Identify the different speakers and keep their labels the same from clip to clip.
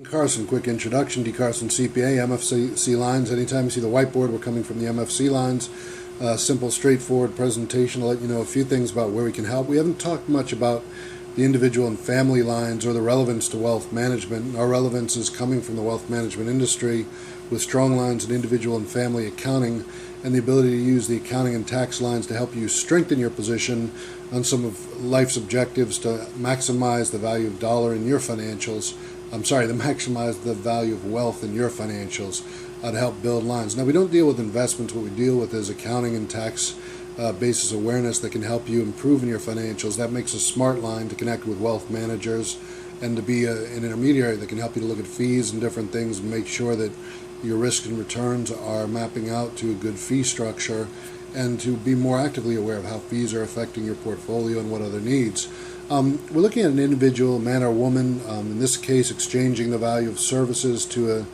Speaker 1: Carson, quick introduction. DCarsonCPA, MFC lines. Anytime you see the whiteboard, we're coming from the MFC lines. Simple, straightforward presentation. I'll let you know a few things about where we can help. We haven't talked much about the individual and family lines or the relevance to wealth management. Our relevance is coming from the wealth management industry with strong lines in individual and family accounting and the ability to use the accounting and tax lines to help you strengthen your position on some of life's objectives to maximize the value of dollar in your financials. To maximize the value of wealth in your financials to help build lines. Now, we don't deal with investments. What we deal with is accounting and tax basis awareness that can help you improve in your financials. That makes a smart line to connect with wealth managers and to be an intermediary that can help you to look at fees and different things and make sure that your risks and returns are mapping out to a good fee structure and to be more actively aware of how fees are affecting your portfolio and what other needs. We're looking at an individual, man or woman, in this case exchanging the value of services to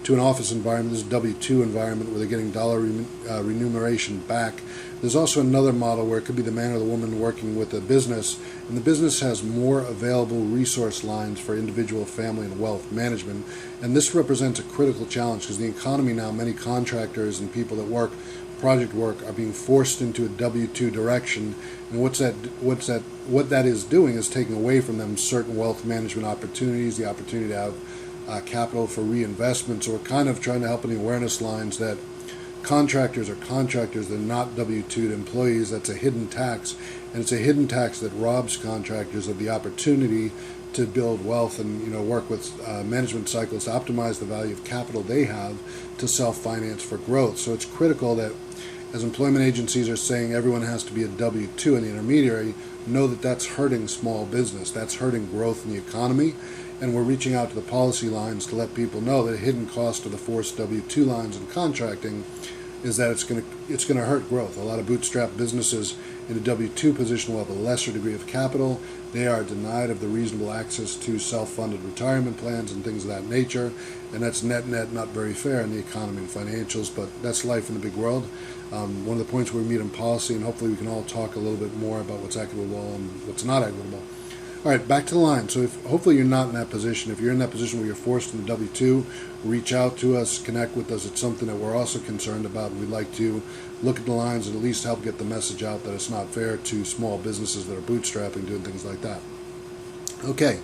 Speaker 1: an office environment. This is a W-2 environment where they're getting dollar remuneration back. There's also another model where it could be the man or the woman working with a business, and the business has more available resource lines for individual, family, and wealth management. And this represents a critical challenge because the economy now, many contractors and people that work project work are being forced into a W-2 direction, and what that is doing is taking away from them certain wealth management opportunities, the opportunity to have capital for reinvestment. So we're kind of trying to help in the awareness lines that contractors are contractors, they're not W-2 employees. That's a hidden tax, and it's a hidden tax that robs contractors of the opportunity to build wealth and work with management cycles to optimize the value of capital they have to self-finance for growth. So it's critical that as employment agencies are saying everyone has to be a W-2 in the intermediary, know that that's hurting small business, that's hurting growth in the economy, and we're reaching out to the policy lines to let people know that a hidden cost of the forced W-2 lines in contracting is that it's going to hurt growth. A lot of bootstrap businesses in a W-2 position will have a lesser degree of capital. They are denied of the reasonable access to self-funded retirement plans and things of that nature, and that's net not very fair in the economy and financials, but that's life in the big world. One of the points where we meet in policy, and hopefully we can all talk a little bit more about what's equitable and what's not equitable. All right, back to the line. So hopefully you're not in that position. If you're in that position where you're forced in the W-2, reach out to us, connect with us. It's something that we're also concerned about. We'd like to look at the lines and at least help get the message out that it's not fair to small businesses that are bootstrapping, doing things like that. Okay,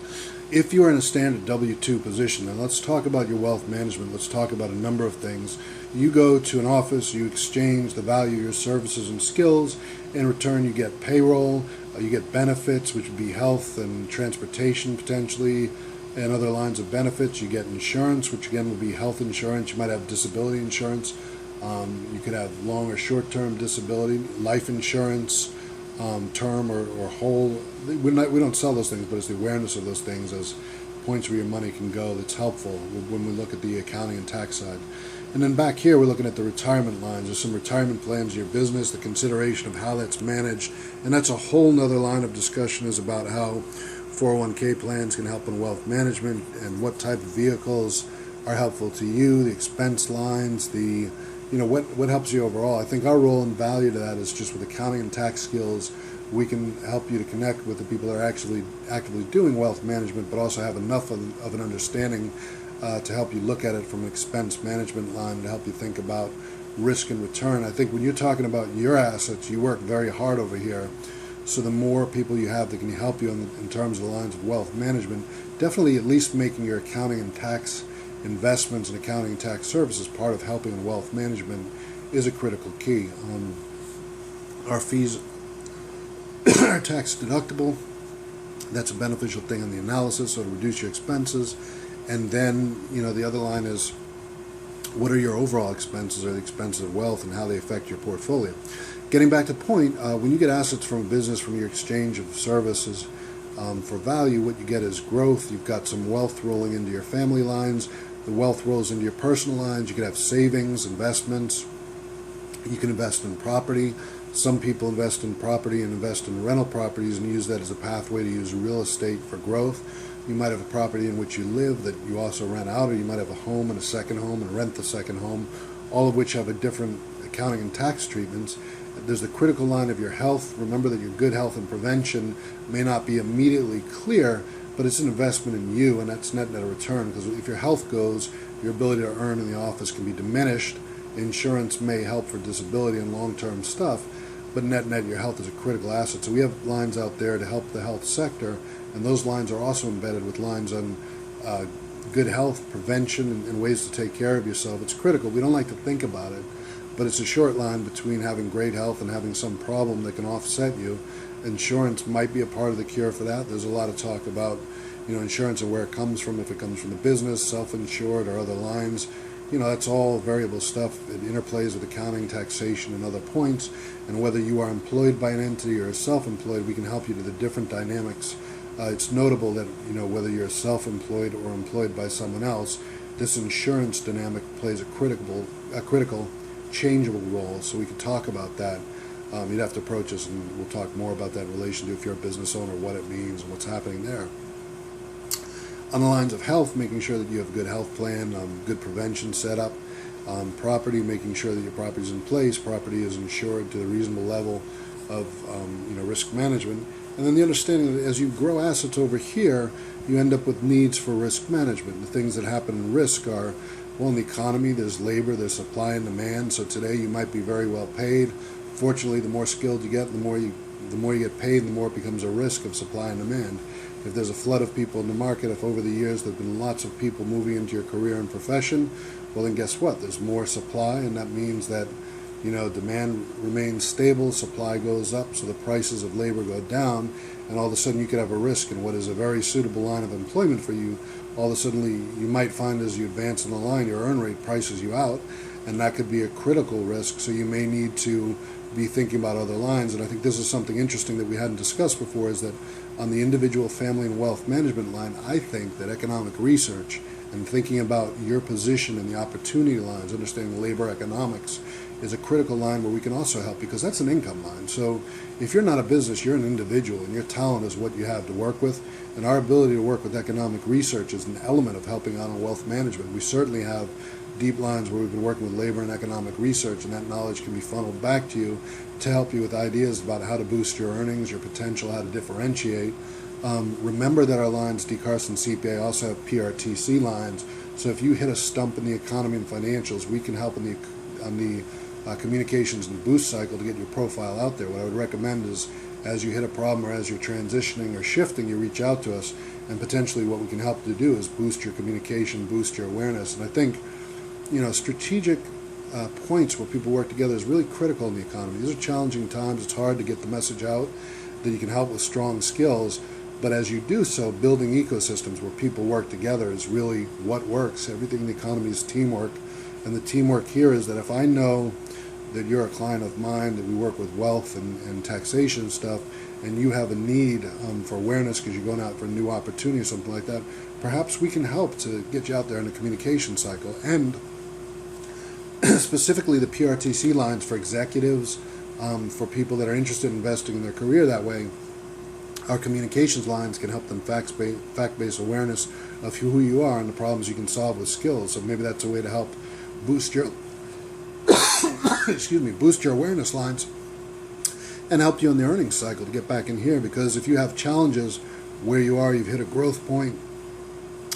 Speaker 1: if you're in a standard W-2 position, and let's talk about your wealth management. Let's talk about a number of things. You go to an office, you exchange the value of your services and skills. In return, you get payroll, you get benefits, which would be health and transportation potentially, and other lines of benefits. You get insurance, which again would be health insurance. You might have disability insurance. You could have long or short-term disability, life insurance, term or whole. We don't sell those things, but it's the awareness of those things as points where your money can go that's helpful when we look at the accounting and tax side. And then back here, we're looking at the retirement lines. There's some retirement plans in your business, the consideration of how that's managed, and that's a whole nother line of discussion is about how 401k plans can help in wealth management and what type of vehicles are helpful to you, the expense lines, what helps you overall. I think our role and value to that is just with accounting and tax skills, we can help you to connect with the people that are actually actively doing wealth management, but also have enough of an understanding to help you look at it from an expense management line and to help you think about risk and return. I think when you're talking about your assets, you work very hard over here. So the more people you have that can help you in terms of the lines of wealth management, definitely at least making your accounting and tax investments and accounting and tax services part of helping in wealth management is a critical key. Our fees are tax deductible. That's a beneficial thing in the analysis, so to reduce your expenses. And then, the other line is what are your overall expenses or the expenses of wealth and how they affect your portfolio. Getting back to the point, when you get assets from a business, from your exchange of services for value, what you get is growth. You've got some wealth rolling into your family lines. The wealth rolls into your personal lines. You could have savings, investments. You can invest in property. Some people invest in property and invest in rental properties and use that as a pathway to use real estate for growth. You might have a property in which you live that you also rent out, or you might have a home and a second home and rent the second home, all of which have a different accounting and tax treatments. There's the critical line of your health. Remember that your good health and prevention may not be immediately clear, but it's an investment in you, and that's net a return, because if your health goes, your ability to earn in the office can be diminished. Insurance may help for disability and long-term stuff, but net your health is a critical asset. So we have lines out there to help the health sector, and those lines are also embedded with lines on good health, prevention, and ways to take care of yourself. It's critical. We don't like to think about it, but it's a short line between having great health and having some problem that can offset you. Insurance might be a part of the cure for that. There's a lot of talk about, insurance and where it comes from, if it comes from the business, self-insured, or other lines. That's all variable stuff. It interplays with accounting, taxation, and other points. And whether you are employed by an entity or self-employed, we can help you to the different dynamics. It's notable that, whether you're self-employed or employed by someone else, this insurance dynamic plays a critical, changeable role. So we could talk about that. You'd have to approach us, and we'll talk more about that in relation to if you're a business owner, what it means, and what's happening there. On the lines of health, making sure that you have a good health plan, good prevention set up. Property, making sure that your property is in place, property is insured to a reasonable level of risk management. And then the understanding that as you grow assets over here, you end up with needs for risk management. The things that happen in risk are, well, in the economy, there's labor, there's supply and demand. So today you might be very well paid. Fortunately, the more skilled you get, the more you get paid, the more it becomes a risk of supply and demand. If there's a flood of people in the market, if over the years there have been lots of people moving into your career and profession, well then guess what? There's more supply, and that means that demand remains stable, supply goes up, so the prices of labor go down, and all of a sudden you could have a risk in what is a very suitable line of employment for you. All of a sudden you might find as you advance in the line, your earn rate prices you out, and that could be a critical risk, so you may need to be thinking about other lines. And I think this is something interesting that we hadn't discussed before, is that on the individual family and wealth management line, I think that economic research and thinking about your position in the opportunity lines, understanding labor economics, is a critical line where we can also help, because that's an income line. So if you're not a business, you're an individual, and your talent is what you have to work with, and our ability to work with economic research is an element of helping out on wealth management. We certainly have deep lines where we've been working with labor and economic research, and that knowledge can be funneled back to you to help you with ideas about how to boost your earnings, your potential, how to differentiate. Remember that our lines, DCarsonCPA, also have PRTC lines, so if you hit a stump in the economy and financials, we can help on the communications and boost cycle to get your profile out there. What I would recommend is, as you hit a problem or as you're transitioning or shifting, you reach out to us, and potentially what we can help you to do is boost your communication, boost your awareness. And I think strategic points where people work together is really critical in the economy. These are challenging times. It's hard to get the message out that you can help with strong skills, but as you do so, building ecosystems where people work together is really what works. Everything in the economy is teamwork, and the teamwork here is that if I know that you're a client of mine, that we work with wealth and taxation stuff, and you have a need for awareness because you're going out for a new opportunity or something like that, perhaps we can help to get you out there in the communication cycle. And specifically the PRTC lines for executives, for people that are interested in investing in their career that way, our communications lines can help them fact-based awareness of who you are and the problems you can solve with skills. So maybe that's a way to help boost your boost your awareness lines and help you on the earnings cycle to get back in here. Because if you have challenges where you are, you've hit a growth point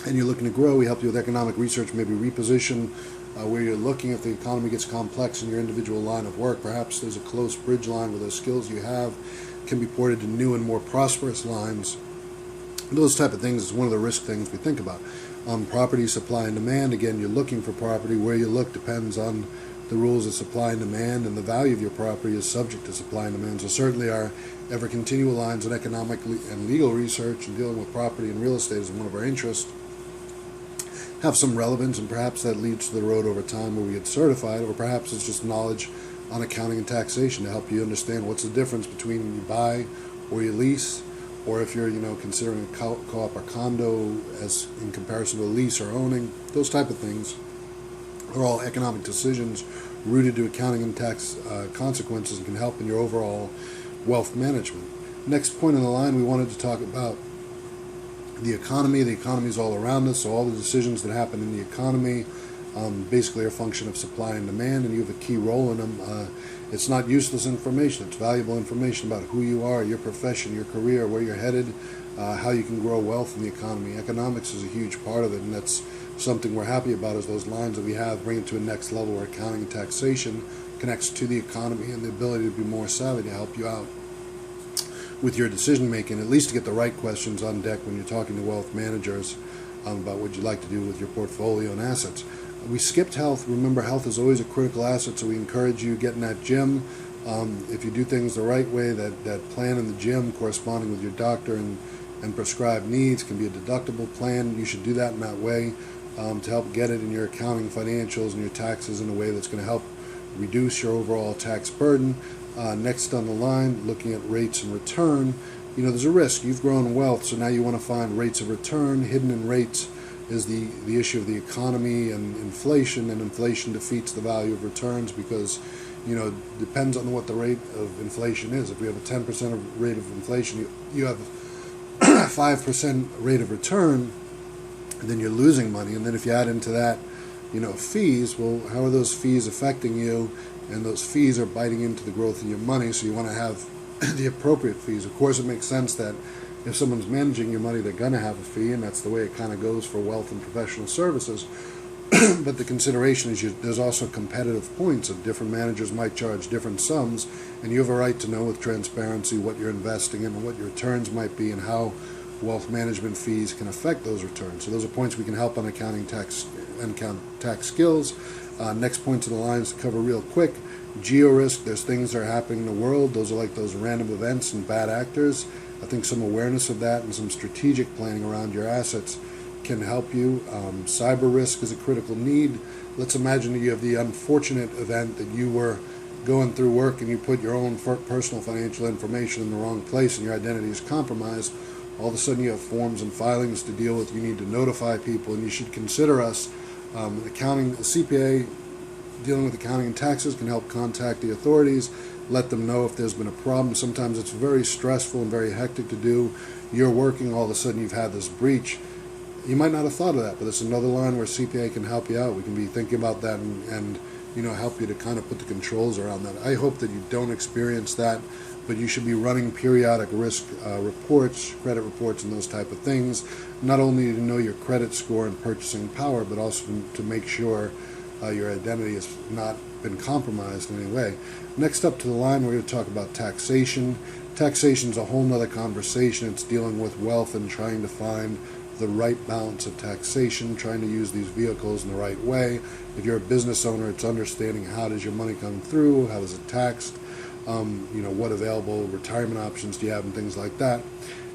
Speaker 1: and you're looking to grow, we help you with economic research, maybe reposition where you're looking. If the economy gets complex in your individual line of work, perhaps there's a close bridge line where those skills you have can be ported to new and more prosperous lines. Those type of things is one of the risk things we think about. Property supply and demand, again, you're looking for property. Where you look depends on the rules of supply and demand, and the value of your property is subject to supply and demand. So certainly our ever continual lines in economic and legal research and dealing with property and real estate is one of our interests, have some relevance, and perhaps that leads to the road over time where we get certified, or perhaps it's just knowledge on accounting and taxation to help you understand what's the difference between you buy or you lease, or if you're considering a co-op or condo as in comparison to a lease or owning. Those type of things are all economic decisions rooted to accounting and tax consequences, and can help in your overall wealth management. Next point on the line, we wanted to talk about the economy. The economy is all around us, so all the decisions that happen in the economy basically are a function of supply and demand, and you have a key role in them. It's not useless information. It's valuable information about who you are, your profession, your career, where you're headed, how you can grow wealth in the economy. Economics is a huge part of it, and that's something we're happy about, is those lines that we have bring it to a next level where accounting and taxation connects to the economy and the ability to be more savvy to help you out with your decision making, at least to get the right questions on deck when you're talking to wealth managers about what you'd like to do with your portfolio and assets. We skipped health. Remember, health is always a critical asset, so we encourage you getting that gym. If you do things the right way, that plan in the gym corresponding with your doctor and prescribed needs can be a deductible plan. You should do that in that way to help get it in your accounting, financials, and your taxes in a way that's going to help reduce your overall tax burden. Next on the line, looking at rates and return. There's a risk. You've grown wealth, so now you want to find rates of return. Hidden in rates is the issue of the economy and inflation defeats the value of returns because, depends on what the rate of inflation is. If you have a 10% rate of inflation, you have a 5% rate of return, then you're losing money. And then if you add into that, fees, well, how are those fees affecting you? And those fees are biting into the growth of your money, so you want to have the appropriate fees. Of course, it makes sense that if someone's managing your money, they're going to have a fee, and that's the way it kind of goes for wealth and professional services. But the consideration is there's also competitive points of different managers might charge different sums, and you have a right to know with transparency what you're investing in and what your returns might be and how wealth management fees can affect those returns. So those are points we can help on accounting, tax, and tax skills. Next point to the lines to cover real quick. Geo-risk, there's things that are happening in the world. Those are like those random events and bad actors. I think some awareness of that and some strategic planning around your assets can help you. Cyber risk is a critical need. Let's imagine that you have the unfortunate event that you were going through work and you put your own personal financial information in the wrong place and your identity is compromised. All of a sudden you have forms and filings to deal with. You need to notify people, and you should consider us. Accounting, CPA, dealing with accounting and taxes can help contact the authorities, let them know if there's been a problem. Sometimes it's very stressful and very hectic to do. You're working, all of a sudden you've had this breach. You might not have thought of that, but it's another line where CPA can help you out. We can be thinking about that and help you to kind of put the controls around that. I hope that you don't experience that, but you should be running periodic risk reports, credit reports, and those type of things, not only to know your credit score and purchasing power, but also to make sure your identity has not been compromised in any way. Next up to the line, we're going to talk about taxation. Taxation is a whole nother conversation. It's dealing with wealth and trying to find the right balance of taxation, trying to use these vehicles in the right way. If you're a business owner, it's understanding how does your money come through, how is it taxed, what available retirement options do you have, and things like that.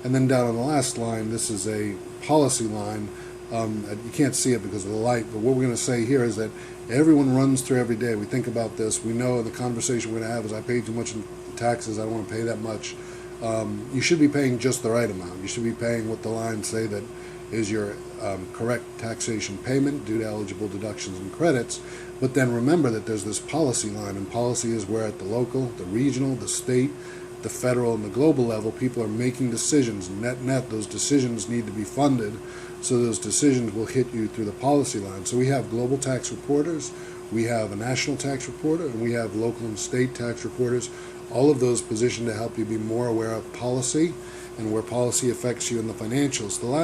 Speaker 1: And then down on the last line, this is a policy line. You can't see it because of the light, but what we're going to say here is that everyone runs through every day. We think about this. We know the conversation we're going to have is I paid too much in taxes. I don't want to pay that much. You should be paying just the right amount. You should be paying what the lines say that is your correct taxation payment due to eligible deductions and credits. But then remember that there's this policy line, and policy is where at the local, the regional, the state, the federal, and the global level, people are making decisions. Net, those decisions need to be funded, so those decisions will hit you through the policy line. So we have global tax reporters, we have a national tax reporter, and we have local and state tax reporters. All of those positioned to help you be more aware of policy and where policy affects you in the financials. The last